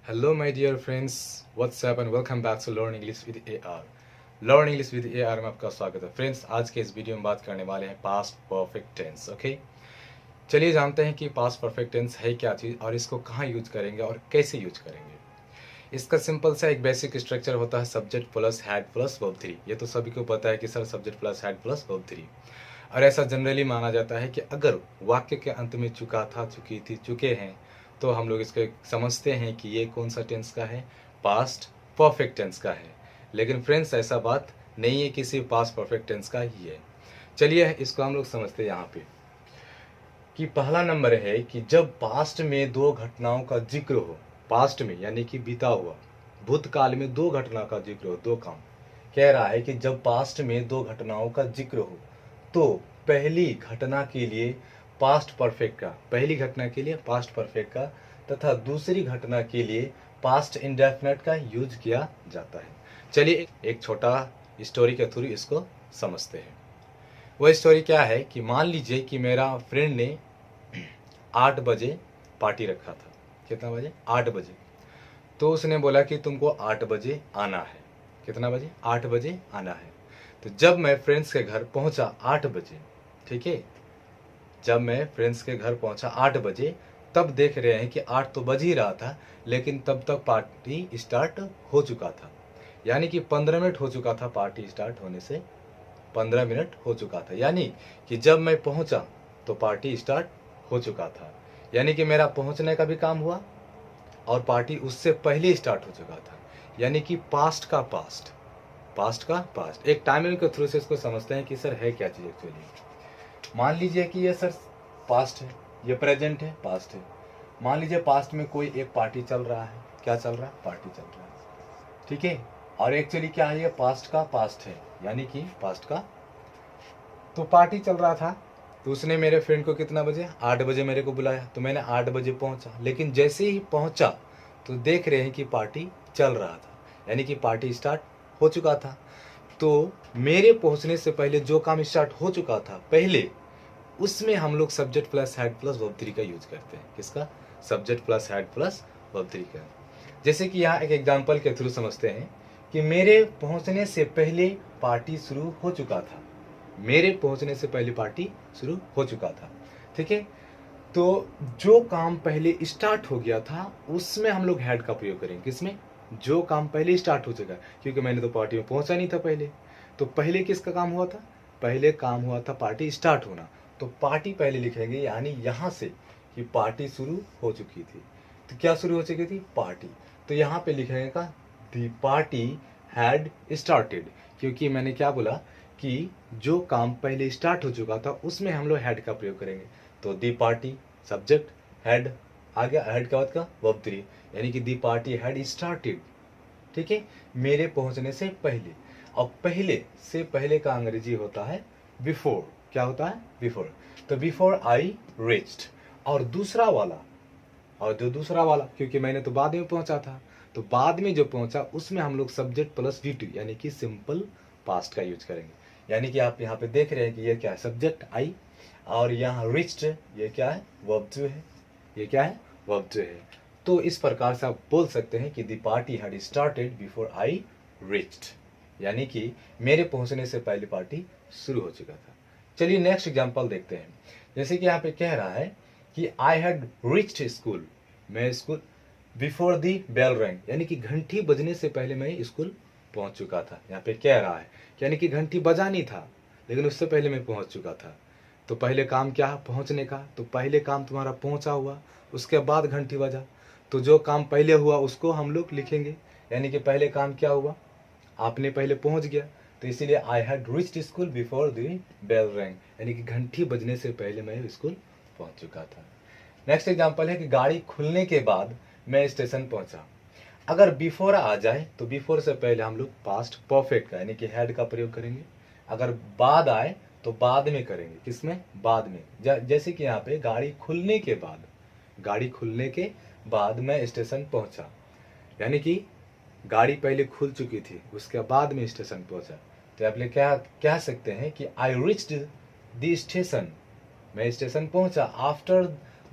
Hello, my dear friends. What's up and welcome back to Learn English with AR. Learn English with AR में आपका स्वागत है friends. आज के इस वीडियो में बात करने वाले हैं पास्ट परफेक्ट टेंस। ओके, चलिए जानते हैं कि पास्ट परफेक्ट टेंस है क्या चीज़ और इसको कहाँ यूज करेंगे और कैसे यूज करेंगे। इसका सिंपल सा एक बेसिक स्ट्रक्चर होता है subject plus had plus verb three. ये तो सभी को पता है कि sir subject plus had plus verb three. और ऐसा जनरली माना जाता है कि अगर वाक्य के अंत में चुका था, चुकी थी, चुके हैं, तो हम लोग इसको समझते हैं कि ये कौन सा टेंस का है, पास्ट परफेक्ट टेंस का है। लेकिन फ्रेंड्स ऐसा बात नहीं है कि सिर्फ पास्ट परफेक्ट टेंस का ही है। चलिए इसको हम लोग समझते हैं यहाँ पे कि पहला नंबर है कि जब पास्ट में दो घटनाओं का जिक्र हो, पास्ट में यानी कि बीता हुआ, भूतकाल में दो घटना का जिक्र हो, दो काम कह रहा है कि जब पास्ट में दो घटनाओं का जिक्र हो तो पहली घटना के लिए पास्ट परफेक्ट का, पहली घटना के लिए पास्ट परफेक्ट का तथा दूसरी घटना के लिए पास्ट इंडेफिनिट का यूज किया जाता है। चलिए एक छोटा स्टोरी के थ्रू इसको समझते हैं। वह स्टोरी क्या है कि मान लीजिए कि मेरा फ्रेंड ने 8 बजे पार्टी रखा था। कितना बजे? 8 बजे। तो उसने बोला कि तुमको 8 बजे आना है। कितना बजे? 8 बजे आना है। तो जब मैं फ्रेंड्स के घर पहुंचा 8 बजे, ठीक है, जब मैं फ्रेंड्स के घर पहुंचा 8 बजे, तब देख रहे हैं कि 8 तो बज ही रहा था, लेकिन तब तक पार्टी स्टार्ट हो चुका था। यानी कि 15 मिनट हो चुका था, पार्टी स्टार्ट होने से 15 मिनट हो चुका था। यानी कि जब मैं पहुंचा तो पार्टी स्टार्ट हो चुका था। यानी कि मेरा पहुंचने का भी काम हुआ और पार्टी उससे पहले स्टार्ट हो चुका था। यानी कि पास्ट का पास्ट, पास्ट का पास्ट। एक टाइमिंग के थ्रू से इसको समझते हैं कि सर है क्या चीज़ एक्चुअली। मान लीजिए कि ये सर पास्ट है, ये प्रेजेंट है, पास्ट है। मान लीजिए पास्ट में कोई एक पार्टी चल रहा है। क्या चल रहा है? पार्टी चल रहा है, ठीक है। और एक्चुअली क्या है, ये पास्ट का पास्ट है, यानी कि पास्ट का। तो पार्टी चल रहा था, तो उसने मेरे फ्रेंड को कितना बजे? 8 बजे मेरे को बुलाया। तो मैंने 8 बजे पहुंचा, लेकिन जैसे ही पहुंचा तो देख रहे हैं कि पार्टी चल रहा था, यानी कि पार्टी स्टार्ट हो चुका था। तो मेरे पहुंचने से पहले जो काम स्टार्ट हो चुका था पहले, उसमें हम लोग subject plus had plus verb three का यूज करते हैं। किसका? Subject plus had plus verb three का। जैसे कि यहाँ एक एग्जांपल के थ्रू समझते हैं कि मेरे पहुंचने से पहले पार्टी शुरू हो चुका था। मेरे पहुंचने से पहले पार्टी शुरू हो चुका था, ठीक है। तो जो काम पहले स्टार्ट हो गया था उसमें हम लोग हैड का प्रयोग करेंगे। किसमें? जो काम पहले स्टार्ट हो चुका है, क्योंकि मैंने तो पार्टी में पहुंचा नहीं था पहले। तो पहले किसका काम हुआ था? पहले काम हुआ था पार्टी स्टार्ट होना। तो पार्टी पहले लिखेंगे, यानी यहां से कि पार्टी शुरू हो चुकी थी। तो क्या शुरू हो चुकी थी? पार्टी। तो यहाँ पे लिखेंगे का दी पार्टी हैड स्टार्टेड, क्योंकि मैंने क्या बोला कि जो काम पहले स्टार्ट हो चुका था उसमें हम लोग हैड का प्रयोग करेंगे। तो दी पार्टी सब्जेक्ट, हैड आ गया, हैड का बाद का वर्ब थ्री, यानी कि दी पार्टी हैड स्टार्टेड, ठीक है, मेरे पहुंचने से पहले। और पहले से पहले का अंग्रेजी होता है बिफोर। क्या होता है? बिफोर। तो बिफोर आई रीच्ड। और दूसरा वाला, और जो दूसरा वाला, क्योंकि मैंने तो बाद में पहुंचा था, तो बाद में जो पहुंचा उसमें हम लोग सब्जेक्ट प्लस वी टू, यानी कि सिंपल पास्ट का यूज करेंगे। यानी कि आप यहाँ पे देख रहे हैं कि ये क्या है? सब्जेक्ट आई, और यहाँ रिच्ड ये क्या है? वर्ब टू है। ये क्या है? वर्ब टू है। तो इस प्रकार से आप बोल सकते हैं कि the party had started before I reached, यानी कि मेरे पहुंचने से पहले पार्टी शुरू हो चुका था। चलिए नेक्स्ट एग्जांपल देखते हैं। जैसे कि यहाँ पे कह रहा है कि आई हैड रिच्ड स्कूल, मैं school before the bell rang, यानी कि घंटी बजने से पहले मैं स्कूल पहुंच चुका था। यहाँ पे कह रहा है यानी कि घंटी बजा नहीं था, लेकिन उससे पहले मैं पहुंच चुका था। तो पहले काम क्या है? पहुंचने का। तो पहले काम तुम्हारा पहुंचा हुआ, उसके बाद घंटी बजा। तो जो काम पहले हुआ उसको हम लोग लिखेंगे, यानी कि पहले काम क्या हुआ? आपने पहले पहुंच गया, तो इसीलिए I had reached school before the bell rang, यानी कि घंटी बजने से पहले मैं स्कूल पहुंच चुका था। नेक्स्ट एग्जांपल है कि गाड़ी खुलने के बाद मैं स्टेशन पहुंचा। अगर बिफोर आ जाए तो बिफोर से पहले हम लोग पास्ट परफेक्ट का, यानी कि हैड का प्रयोग करेंगे। अगर बाद आए तो बाद में करेंगे। किसमें? बाद में। जैसे कि यहाँ पे गाड़ी खुलने के बाद, गाड़ी खुलने के बाद मैं स्टेशन पहुंचा, यानी कि गाड़ी पहले खुल चुकी थी, उसके बाद में स्टेशन पहुंचा। तो आप लोग क्या कह सकते हैं कि आई रिच्ड द स्टेशन, मैं स्टेशन पहुंचा after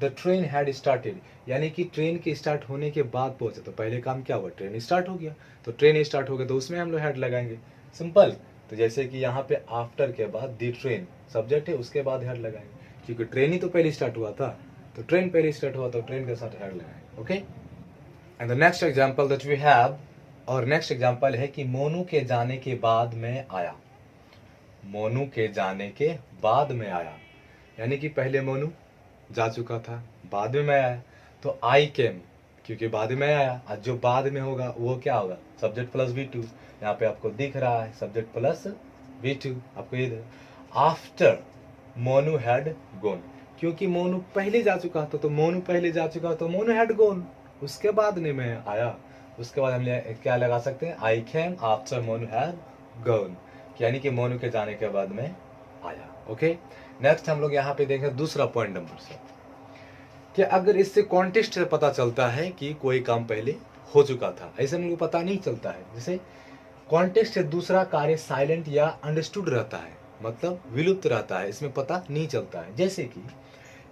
the train had started, यानी कि ट्रेन के स्टार्ट होने के बाद पहुंचे। तो पहले काम क्या हुआ, ट्रेन स्टार्ट हो गया, तो ट्रेन स्टार्ट हो गया तो उसमें हम लोग हैड लगाएंगे, सिंपल। तो जैसे कि यहाँ पे आफ्टर के बाद दी ट्रेन सब्जेक्ट है, उसके बाद हेड लगाएंगे, क्योंकि ट्रेन ही तो पहले स्टार्ट हुआ था, तो ट्रेन पहले स्टार्ट हुआ तो ट्रेन के साथ हेड लगाएंगे। Okay, and the next example that we have, और नेक्स्ट एग्जांपल है कि मोनू के जाने के बाद मैं आया। मोनू के जाने के बाद में आया, यानी कि पहले मोनू जा चुका था, बाद में मैं आया, तो आई केम, क्योंकि बाद में आया, आज जो बाद में होगा वो क्या होगा, सब्जेक्ट प्लस V2। यहाँ पे आपको दिख रहा है सब्जेक्ट प्लस V2, आपको ये आफ्टर मोनू हैड गोन, क्योंकि मोनू पहले जा चुका था, तो मोनू पहले जा चुका तो मोनू हैड गोन, उसके बाद नहीं मैं आया, उसके बाद हम क्या लगा सकते हैं, I came after Monu had gone, यानी कि मोनू के जाने के बाद में आया। ओके, नेक्स्ट हम लोग यहाँ पे देखें दूसरा पॉइंट नंबर से, कि अगर इससे कॉन्टेक्स्ट से पता चलता है कि कोई काम पहले हो चुका था, ऐसे हम लोग को पता नहीं चलता है। जैसे कॉन्टेक्स्ट से दूसरा कार्य साइलेंट या अंडरस्टूड रहता है, मतलब विलुप्त रहता है, इसमें पता नहीं चलता है। जैसे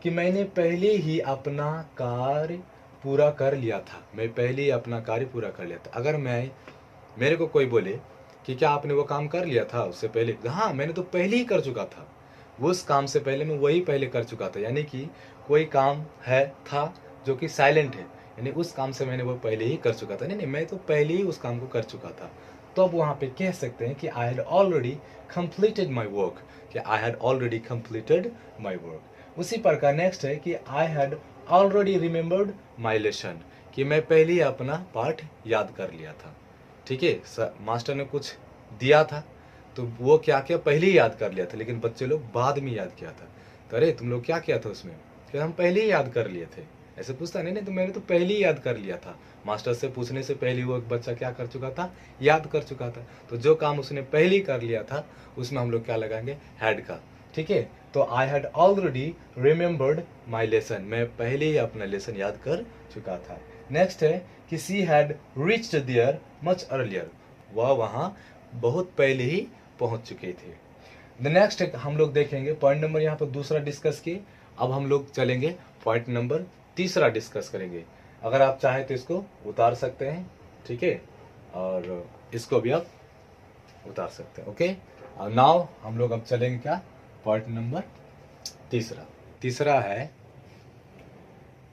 कि मैंने पहले ही अपना कार्य पूरा कर लिया था, मैं पहले ही अपना कार्य पूरा कर लिया था। अगर मेरे को कोई बोले कि क्या आपने वो काम कर लिया था उससे पहले, हाँ मैंने तो पहले ही कर चुका था, उस काम से पहले मैं वही पहले कर चुका था, यानी कि कोई काम है था जो कि साइलेंट है, यानी उस काम से मैंने वो पहले ही कर चुका था, नहीं मैं तो पहले ही उस काम को कर चुका था। तो अब वहाँ पे कह सकते हैं कि I had already completed my work, कि I had already completed my work. उसी प्रकार नेक्स्ट है कि I had already remembered my lesson, कि मैं पहले ही अपना पाठ याद कर लिया था। ठीक है, मास्टर ने कुछ दिया था तो वो क्या किया, पहले ही याद कर लिया था, लेकिन बच्चे लोग बाद में याद किया था। तो अरे तुम लोग क्या किया था उसमें, कि हम पहले ही याद कर लिए थे, ऐसे पूछता नहीं तो मैंने तो पहले ही याद कर लिया था, मास्टर से पूछने से पहले वो एक बच्चा क्या कर चुका था, याद कर चुका था। तो जो काम उसने पहले ही कर लिया था उसमें हम लोग क्या लगाएंगे, हैड का। ठीक है, तो I had already remembered my lesson, मैं पहले ही अपना लेसन याद कर चुका था। नेक्स्ट है कि she had reached there much earlier, वह वहाँ बहुत पहले ही पहुंच चुके थे। द नेक्स्ट हम लोग देखेंगे पॉइंट नंबर यहाँ पर दूसरा डिस्कस किए, अब हम लोग चलेंगे पॉइंट नंबर तीसरा डिस्कस करेंगे। अगर आप चाहें तो इसको उतार सकते हैं, ठीक है, और इसको भी आप उतार सकते हैं। ओके, नाउ हम लोग अब चलेंगे क्या, पॉइंट नंबर तीसरा है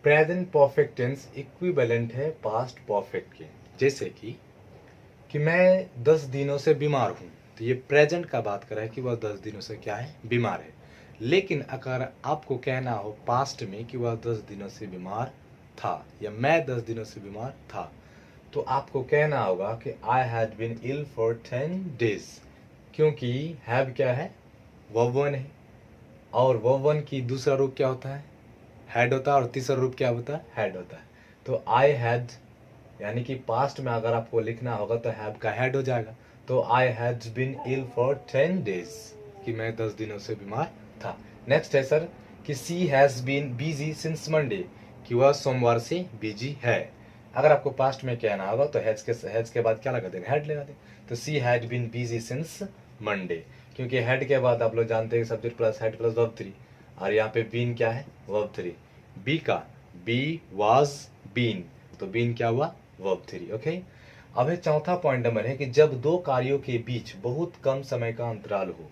प्रेजेंट परफेक्ट टेंस इक्विवेलेंट है पास्ट परफेक्ट के। जैसे कि मैं 10 दिनों से बीमार हूँ, तो ये प्रेजेंट का बात कर रहा है कि वह 10 दिनों से क्या है, बीमार है। लेकिन अगर आपको कहना हो पास्ट में कि वह 10 दिनों से बीमार था, या मैं 10 दिनों से बीमार था, तो आपको कहना होगा कि I had been ill for 10 days, क्योंकि हैव क्या है, वर्ब वन है, और वर्ब वन की दूसरा रूप क्या होता है, हैड होता है, और तीसरा रूप क्या होता है, हैड होता है। तो आई हैड, यानी कि पास्ट में अगर आपको लिखना होगा तो हैव का हैड हो जाएगा। तो I had been ill for 10 days, कि मैं 10 दिनों से बीमार था। नेक्स्ट है सर कि she has been busy since Monday, कि वह सोमवार से बिजी है। अगर आपको पास्ट में कहना होगा तो हैज के बाद क्या लगा देंगे, हैड लगा देंगे। तो she had been busy since Monday, क्योंकि हेड के बाद आप लोग जानते हैं subject plus had plus verb 3, और यहाँ पे बीन क्या है, वर्ब 3। बी का बी वाज बीन, तो बीन क्या हुआ, वर्ब 3। ओके, अब है चौथा पॉइंट नंबर है कि जब दो कार्यों के बीच बहुत कम समय का अंतराल हो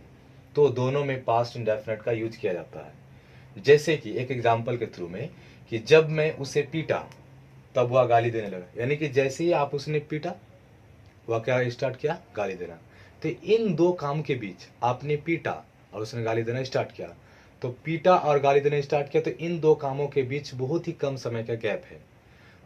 तो दोनों में पास्ट इंडेफिनिट का यूज किया जाता है। जैसे कि एक एग्जांपल के थ्रू में, कि जब मैं उसे पीटा तब वह गाली देने लगा, यानी कि जैसे ही आप उसने पीटा वह क्या स्टार्ट किया, गाली देना। तो इन दो काम के बीच, आपने पीटा और उसने गाली देना स्टार्ट किया, तो पीटा और गाली देना स्टार्ट किया, तो इन दो कामों के बीच बहुत ही कम समय का गैप है।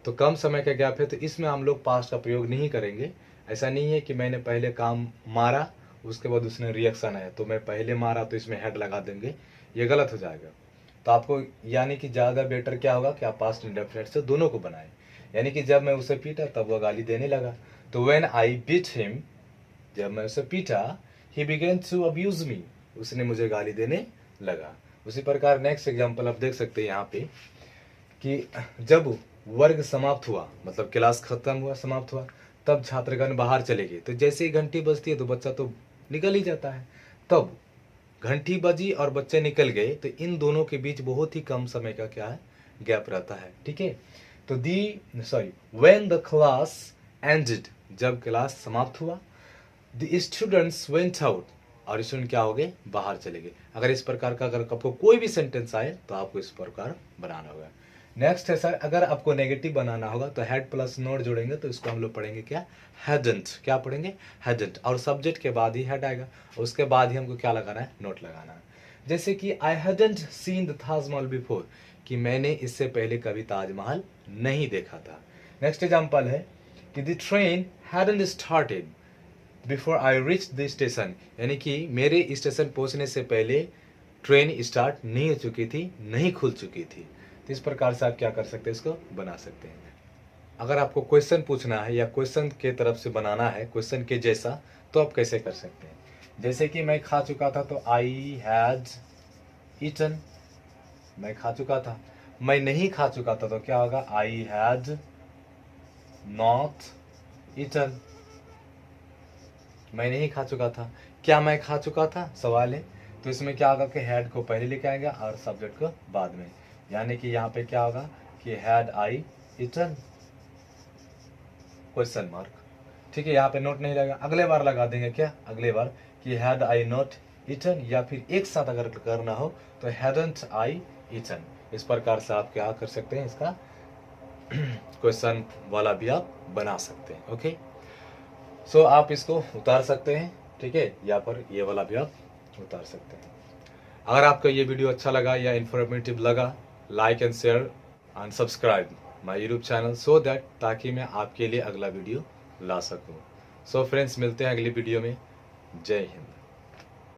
तो कम समय का गैप है, तो इसमें हम लोग पास्ट का प्रयोग नहीं करेंगे। ऐसा नहीं है कि मैंने पहले काम मारा उसके बाद उसने रिएक्शन आया तो मैं पहले मारा तो इसमें हेड लगा देंगे, ये गलत हो जाएगा। तो आपको यानी कि ज़्यादा बेटर क्या होगा कि आप पास्ट इंडेफिनिट से दोनों को बनाएं, यानी कि जब मैं उसे पीटा तब वह गाली देने लगा। तो व्हेन आई बीट हिम, जब मैं उसे पीटा, he began to abuse me, उसने मुझे गाली देने लगा। उसी प्रकार नेक्स्ट एग्जांपल आप देख सकते हैं यहाँ पे कि जब वर्ग समाप्त हुआ, मतलब क्लास खत्म हुआ, समाप्त हुआ, तब छात्रगण बाहर चले गए। तो जैसे ही घंटी बजती है तो बच्चा तो निकल ही जाता है। तब घंटी बजी और बच्चे निकल गए, तो इन दोनों के बीच बहुत ही कम समय का क्या है, गैप रहता है, ठीक है। तो व्हेन द क्लास एंडेड, जब क्लास समाप्त हुआ, द स्टूडेंट्स वेंट आउट, और स्टूडेंट क्या हो गए, बाहर चले गए। अगर इस प्रकार का अगर आपको कोई भी सेंटेंस आए तो आपको इस प्रकार बनाना होगा। नेक्स्ट है सर, अगर आपको नेगेटिव बनाना होगा तो हैड प्लस नोट जोड़ेंगे, तो इसको हम लोग पढ़ेंगे क्या, हैडंट। क्या पढ़ेंगे, हैडंट, और सब्जेक्ट के बाद ही हैड आएगा, उसके बाद ही हमको क्या लगाना है, नोट लगाना है। जैसे कि I hadn't seen the Taj Mahal before, कि मैंने इससे पहले कभी ताजमहल नहीं देखा था। नेक्स्ट एग्जाम्पल है कि the train hadn't started before I reach the station, यानी कि मेरे स्टेशन पहुंचने से पहले ट्रेन स्टार्ट नहीं हो चुकी थी, नहीं खुल चुकी थी। तो इस प्रकार से आप क्या कर सकते हैं, इसको बना सकते हैं। अगर आपको क्वेश्चन पूछना है या क्वेश्चन के तरफ से बनाना है, क्वेश्चन के जैसा, तो आप कैसे कर सकते हैं। जैसे कि मैं खा चुका था, तो आई हैड ईटन, मैं खा चुका था। मैं नहीं खा चुका था, तो क्या होगा, आई हैड नॉट ईटन। मैं नहीं खा चुका था, क्या मैं खा चुका था, सवाल है। तो इसमें क्या होगा कि हैड को पहले लेके आएगा और सब्जेक्ट को बाद में, यानी कि यहाँ पे क्या होगा कि had I eaten, question mark, ठीक है। यहाँ पे नोट नहीं लगेगा, अगले बार लगा देंगे, क्या, अगले बार कि हैड आई नॉट ईटन, या फिर एक साथ अगर करना हो तो हैडंट आई ईटन। इस प्रकार से आप क्या कर सकते हैं, इसका क्वेश्चन वाला भी आप बना सकते हैं। ओके, सो आप इसको उतार सकते हैं, ठीक है, यहाँ पर ये वाला भी आप उतार सकते हैं। अगर आपको ये वीडियो अच्छा लगा या इन्फॉर्मेटिव लगा, like and share and subscribe my YouTube channel, so that, ताकि मैं आपके लिए अगला वीडियो ला सकूं। सो फ्रेंड्स, मिलते हैं अगली वीडियो में। जय हिंद।